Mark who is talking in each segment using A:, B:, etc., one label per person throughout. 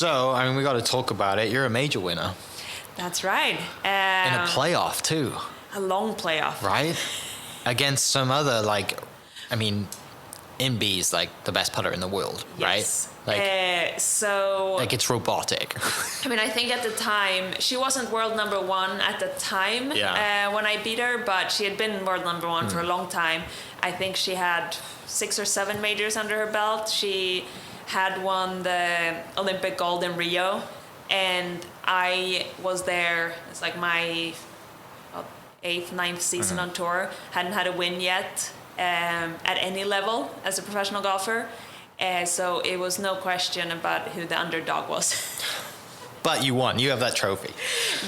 A: So, I mean, we got to talk about it. You're a major winner.
B: That's right.
A: In a playoff, too.
B: A long playoff.
A: Right? Against some other, like, I mean, Inby's like the best putter in the world,
B: yes.
A: right? Like it's robotic.
B: I mean, I think at the time she wasn't world number one at the time when I beat her, but she had been world number one for a long time. I think she had 6 or 7 majors under her belt. She had won the Olympic gold in Rio, and I was there. It's like my 8th, 9th season on tour. Hadn't had a win yet. At any level as a professional golfer, so it was no question about who the underdog was.
A: But you won. You have that trophy.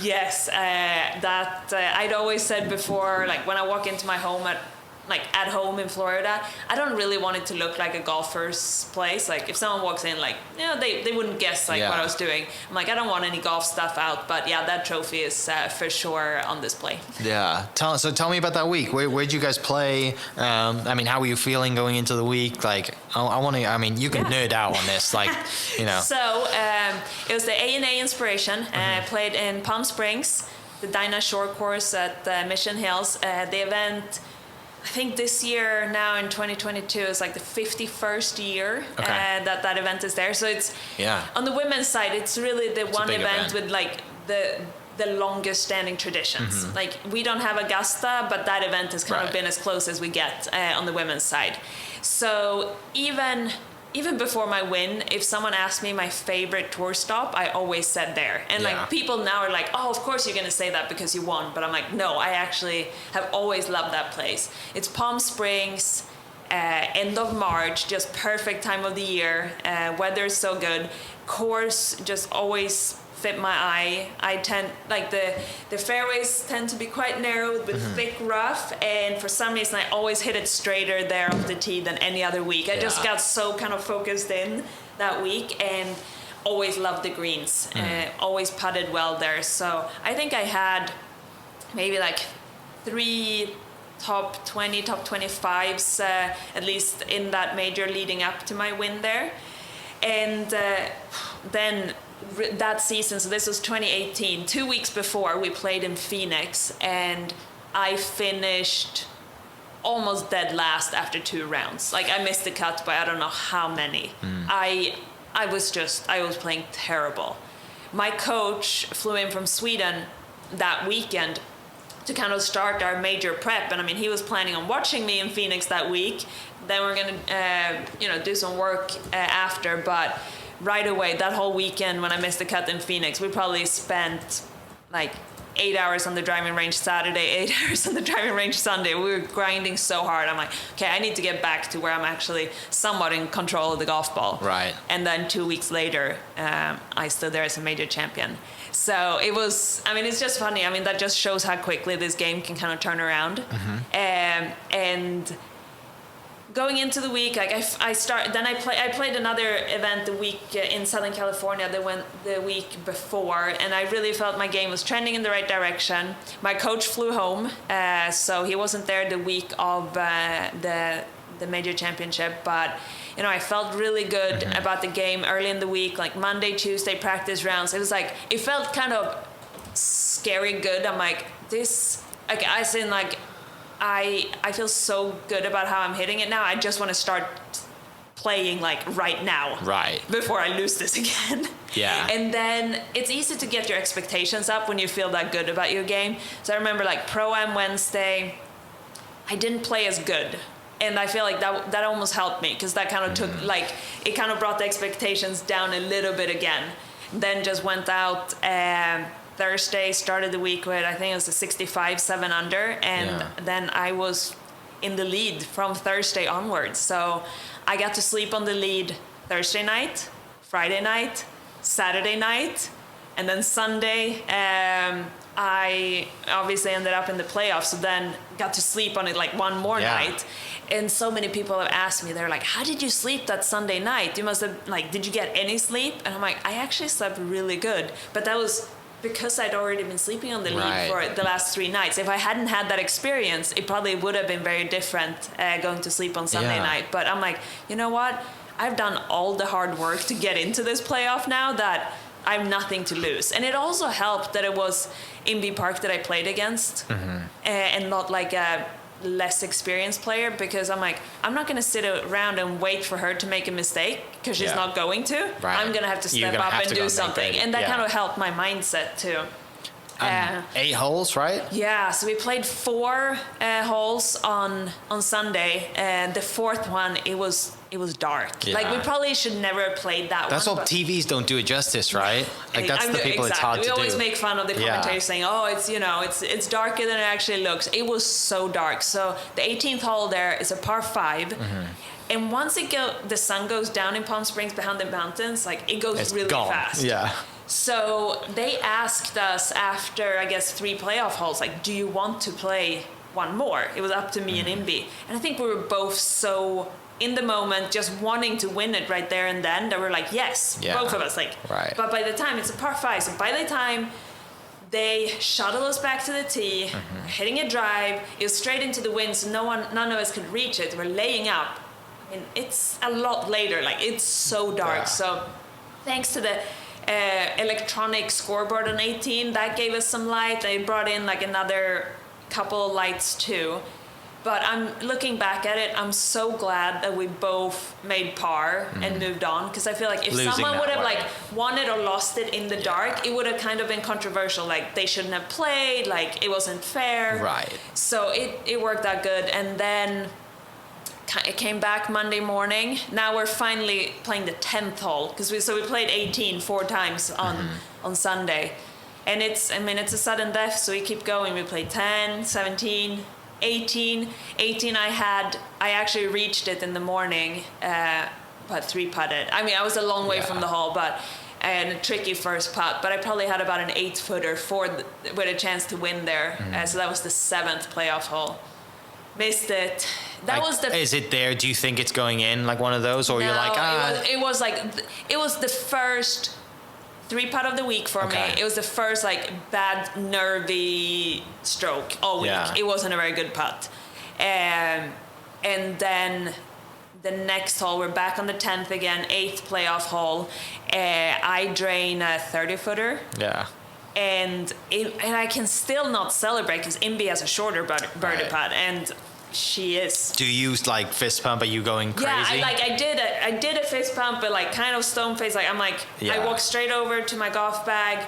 B: Yes, I'd always said before, like when I walk into my home at home in Florida, I don't really want it to look like a golfer's place. Like if someone walks in, like, you know, they wouldn't guess what I was doing. I'm like, I don't want any golf stuff out, but yeah, that trophy is for sure on display.
A: Yeah. Tell me about that week. Where'd you guys play? I mean, how were you feeling going into the week? Like, I want to. I mean, you can nerd out on this, like, you know.
B: So it was the A&A Inspiration. I played in Palm Springs, the Dinah Shore course at Mission Hills. The event, I think this year, now in 2022, is like the 51st year that event is there. So it's on the women's side, it's really the one event with like the longest standing traditions. Like we don't have Augusta, but that event has kind of been as close as we get on the women's side. So even before my win, if someone asked me my favorite tour stop, I always said there. And like people now are like, oh, of course you're going to say that because you won. But I'm like, no, I actually have always loved that place. It's Palm Springs, end of March, just perfect time of the year. Weather is so good. Course just always fit my eye. I tend, like the fairways tend to be quite narrow with thick rough, and for some reason I always hit it straighter there off the tee than any other week. I just got so kind of focused in that week and always loved the greens. Always putted well there. So I think I had maybe like 3 top 20, top 25s at least in that major leading up to my win there. And then that season, so this was 2018, 2 weeks before, we played in Phoenix, and I finished almost dead last after 2 rounds. Like I missed the cut by I don't know how many. I was playing terrible. My coach flew in from Sweden that weekend to kind of start our major prep, and I mean he was planning on watching me in Phoenix that week. Then we're gonna do some work after, but right away, that whole weekend when I missed the cut in Phoenix, we probably spent like 8 hours on the driving range Saturday, 8 hours on the driving range Sunday. We were grinding so hard. I'm like, okay, I need to get back to where I'm actually somewhat in control of the golf ball.
A: Right.
B: And then 2 weeks later, I stood there as a major champion. So it was, I mean, it's just funny. I mean, that just shows how quickly this game can kind of turn around. And going into the week, like I played another event the week in Southern California the week before, and I really felt my game was trending in the right direction. My coach flew home, so he wasn't there the week of the major championship, but you know, I felt really good about the game early in the week, like Monday, Tuesday practice rounds. It was like, it felt kind of scary good. I'm like, I feel so good about how I'm hitting it now. I just want to start playing like right now.
A: Right.
B: Before I lose this again.
A: Yeah.
B: And then it's easy to get your expectations up when you feel that good about your game. So I remember like Pro-Am Wednesday, I didn't play as good. And I feel like that almost helped me, because that kind of took, like, it kind of brought the expectations down a little bit again. Then just went out Thursday, started the week with, I think it was a 65, 7 under, and then I was in the lead from Thursday onwards. So I got to sleep on the lead Thursday night, Friday night, Saturday night, and then Sunday, I obviously ended up in the playoffs, so then got to sleep on it like one more night. And so many people have asked me, they're like, how did you sleep that Sunday night? You must have, like, did you get any sleep? And I'm like, I actually slept really good. But that was because I'd already been sleeping on the lead
A: Right.
B: for the last 3 nights, if I hadn't had that experience, it probably would have been very different going to sleep on Sunday
A: Yeah.
B: night. But I'm like, you know what? I've done all the hard work to get into this playoff now that I have nothing to lose. And it also helped that it was Inby Park that I played against, and not like a less experienced player, because I'm like, I'm not going to sit around and wait for her to make a mistake because she's not going to.
A: Right.
B: I'm going to have to step up and do something. And that kind of helped my mindset too.
A: 8 holes, right?
B: Yeah, so we played 4 holes on Sunday, and the 4th one, it was dark.
A: Yeah.
B: Like, we probably should never have played that
A: That's
B: one.
A: what TVs don't do it justice, right? Like, that's the people it's hard to do.
B: We always make fun of the commentators
A: Yeah.
B: saying, oh, it's darker than it actually looks. It was so dark. So the 18th hole there is a par 5. And once the sun goes down in Palm Springs behind the mountains, like, it goes
A: It's
B: really
A: gone.
B: fast.
A: Yeah.
B: So they asked us after, I guess, 3 playoff holes, like, do you want to play one more? It was up to me and Inby. And I think we were both so in the moment, just wanting to win it right there and then, that we're like, yes, both of us. Like,
A: right.
B: But by the time, it's a par 5, so by the time they shuttle us back to the tee, hitting a drive, it was straight into the wind, so none of us could reach it. We're laying up. I mean, it's a lot later, like, it's so dark.
A: Yeah.
B: So thanks to the electronic scoreboard on 18, that gave us some light. They brought in like another couple of lights too. But I'm looking back at it, I'm so glad that we both made par and moved on, because I feel like if
A: Losing
B: someone would
A: that
B: have
A: way.
B: like won it or lost it in the dark, it would have kind of been controversial. Like, they shouldn't have played, like, it wasn't fair.
A: Right.
B: So it worked out good. And then it came back Monday morning. Now we're finally playing the 10th hole, because we played 18 4 times on Sunday, and it's a sudden death. So we keep going. We played 10, 17, 18. 18 I actually reached it in the morning, but 3 putted. I mean, I was a long way from the hole, but and a tricky first putt. But I probably had about an 8-footer with a chance to win there. So that was the 7th playoff hole. Missed it. That
A: Like,
B: was the.
A: Is it there? Do you think it's going in, like one of those, or you're like,
B: it was the first 3 putt of the week for me. It was the first like bad nervy stroke all week.
A: Yeah.
B: It wasn't a very good putt. And then the next hole, we're back on the 10th again, 8th playoff hole. I drain a 30-footer.
A: Yeah.
B: And I can still not celebrate because Inby has a shorter birdie putt, and she is.
A: Do you use like fist pump? Are you going crazy?
B: Yeah, I did a fist pump, but like kind of stone face. Like, I'm like, I walk straight over to my golf bag,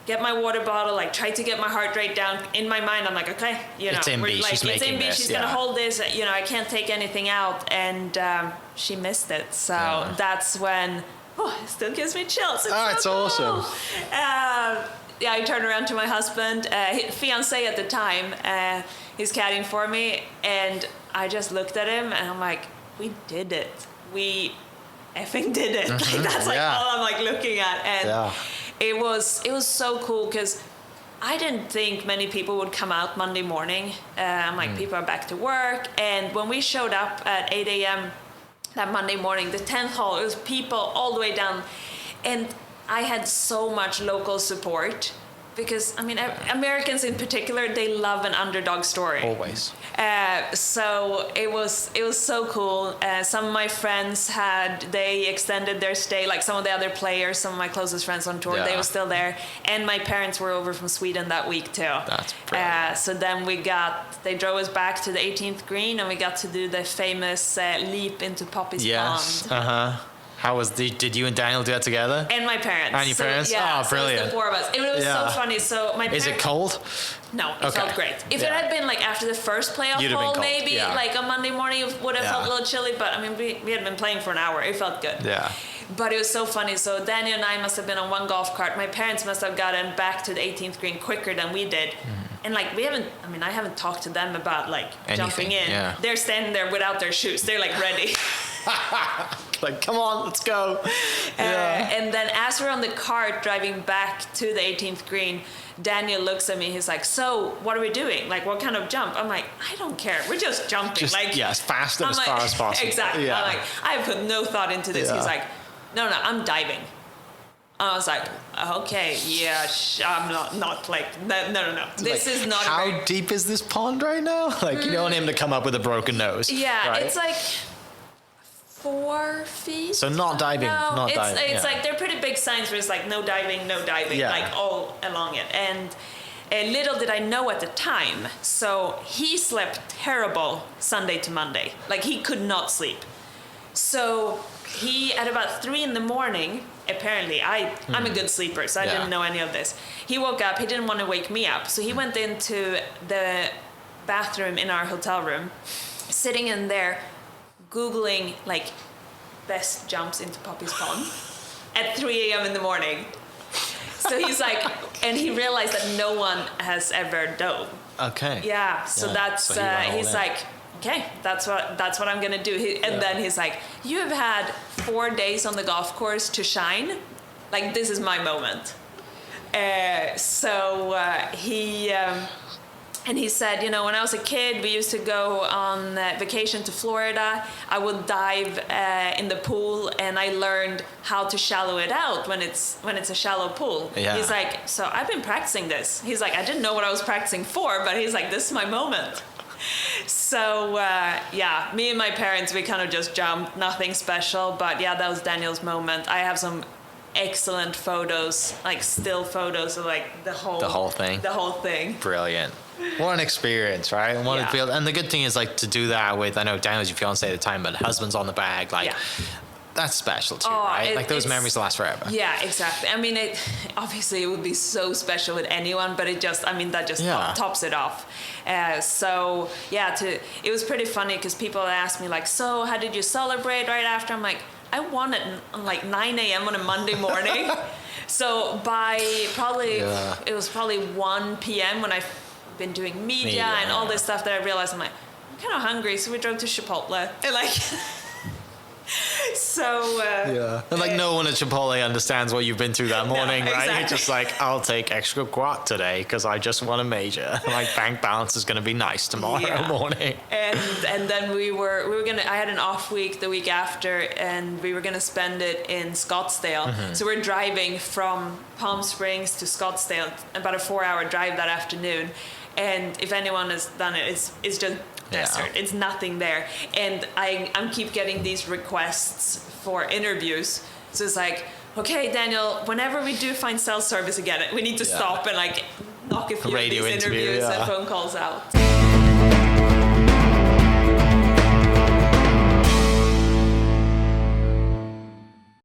B: get my water bottle, like try to get my heart rate down. In my mind, I'm like, okay,
A: it's Inby.
B: like,
A: She's making
B: Inby.
A: this.
B: She's gonna hold this. I can't take anything out, and she missed it. So that's when. Oh, it still gives me chills. It's so
A: awesome.
B: I turned around to my husband, fiance at the time. He's caddying for me, and I just looked at him, and I'm like, "We did it. We effing did it." Like, that's like all I'm like looking at, and it was so cool because I didn't think many people would come out Monday morning. I'm like, people are back to work, and when we showed up at 8 a.m. that Monday morning, the 10th hole, it was people all the way down, and I had so much local support, because I mean, Americans in particular, they love an underdog story.
A: Always.
B: So it was so cool. Some of my friends they extended their stay. Like, some of the other players, some of my closest friends on tour, they were still there, and my parents were over from Sweden that week too.
A: That's brilliant.
B: So then they drove us back to the 18th green, and we got to do the famous leap into Poppy's Pond.
A: How was did you and Daniel do that together?
B: And my parents.
A: And your parents?
B: Yeah,
A: Oh, brilliant.
B: So it was the 4 of us. It was so funny. So my parents.
A: Is it cold?
B: No, it felt great. If it had been like after the first playoff
A: You'd have been
B: hole,
A: cold.
B: maybe like on Monday morning, it would have felt a little chilly. But I mean, we had been playing for an hour. It felt good.
A: Yeah.
B: But it was so funny. So Daniel and I must have been on one golf cart. My parents must have gotten back to the 18th green quicker than we did. And like, I haven't talked to them about like jumping in.
A: Yeah.
B: They're standing there without their shoes. They're like ready.
A: Like, come on, let's go.
B: And then as we're on the cart driving back to the 18th green, Daniel looks at me. He's like, "So, what are we doing? Like, what kind of jump?" I'm like, "I don't care. We're just jumping.
A: As fast and as far as possible."
B: Exactly.
A: Yeah.
B: I'm like, I put no thought into this. He's like, "No, I'm diving." I was like, okay, yeah, I'm not like, no. This
A: Like,
B: is not
A: how deep is this pond right now? Like, you don't want him to come up with a broken nose.
B: Yeah,
A: right?
B: it's like 4 feet.
A: So not diving,
B: No,
A: not diving.
B: it's
A: yeah.
B: like they're pretty big signs where it's like no diving,
A: Yeah.
B: like all along it. And little did I know at the time. So he slept terrible Sunday to Monday. Like he could not sleep. So he, at about 3 a.m, apparently, I'm a good sleeper, so I didn't know any of this. He woke up, he didn't want to wake me up. So he went into the bathroom in our hotel room, sitting in there, Googling like best jumps into Poppy's Pond at 3 a.m. in the morning. So he's like, and he realized that no one has ever dove.
A: Okay.
B: Yeah, so that's,
A: So he went all
B: he's
A: in.
B: like, okay, that's what I'm gonna do. Then he's like, you have had 4 days on the golf course to shine. Like, this is my moment. He said, you know, when I was a kid, we used to go on vacation to Florida. I would dive in the pool, and I learned how to shallow it out when it's a shallow pool.
A: Yeah.
B: He's like, so I've been practicing this. He's like, I didn't know what I was practicing for, but he's like, this is my moment. So me and my parents, we kind of just jumped, nothing special, but yeah, that was Daniel's moment. I have some excellent photos, like still photos of like the whole thing.
A: Brilliant. What an experience, right? And what it feels. And the good thing is, like, to do that with, I know Daniel's your fiance at the time, but husband's on the bag, like, that's special too, right? Like, those memories last forever.
B: Yeah, exactly. I mean, obviously it would be so special with anyone, but that just tops it off. It was pretty funny because people asked me like, so how did you celebrate right after? I'm like, I won at like 9 a.m. on a Monday morning. So by it was probably 1 p.m. when I've been doing media and all this stuff that I realized I'm kind of hungry, so we drove to Chipotle and like.
A: And like no one at Chipotle understands what you've been through that morning, right?
B: Exactly.
A: You're just like, I'll take extra guac today because I just won a major. Like bank balance is going to be nice tomorrow morning.
B: And then we were gonna. I had an off week the week after, and we were gonna spend it in Scottsdale.
A: Mm-hmm.
B: So we're driving from Palm Springs to Scottsdale, about a 4-hour drive that afternoon. And if anyone has done it, it's just desert. It's nothing there. And I'm keep getting these requests for interviews. So it's like, okay, Daniel, whenever we do find cell service again, we need to stop and like knock a few of these interviews and phone calls out.